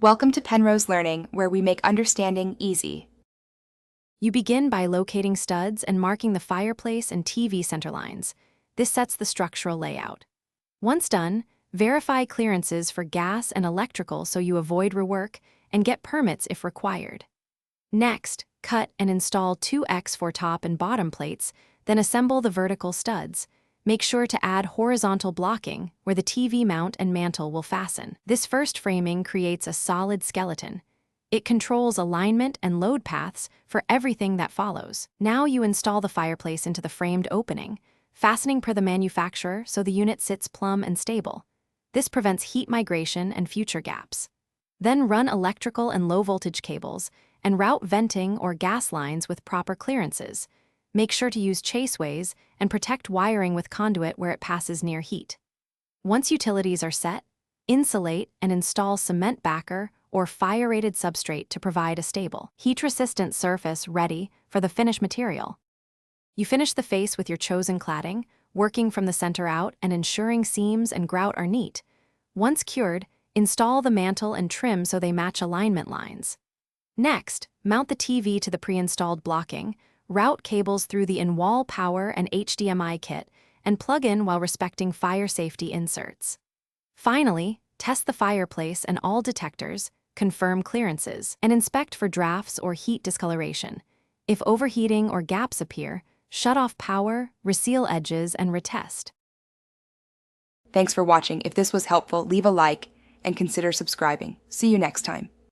Welcome to Penrose Learning, where we make understanding easy. You begin by locating studs and marking the fireplace and TV center lines. This sets the structural layout. Once done, verify clearances for gas and electrical so you avoid rework and get permits if required. Next, cut and install 2x for top and bottom plates, then assemble the vertical studs. Make sure to add horizontal blocking where the TV mount and mantle will fasten. This first framing creates a solid skeleton. It controls alignment and load paths for everything that follows. Now you install the fireplace into the framed opening, fastening per the manufacturer so the unit sits plumb and stable. This prevents heat migration and future gaps. Then run electrical and low-voltage cables and route venting or gas lines with proper clearances. Make sure to use chaseways and protect wiring with conduit where it passes near heat. Once utilities are set, insulate and install cement backer or fire-rated substrate to provide a stable, heat-resistant surface ready for the finished material. You finish the face with your chosen cladding, working from the center out and ensuring seams and grout are neat. Once cured, install the mantle and trim so they match alignment lines. Next, mount the TV to the pre-installed blocking, route cables through the in-wall power and HDMI kit, and plug in while respecting fire safety inserts. Finally, test the fireplace and all detectors, confirm clearances, and inspect for drafts or heat discoloration. If overheating or gaps appear, shut off power, reseal edges, and retest. Thanks for watching. If this was helpful, leave a like and consider subscribing. See you next time.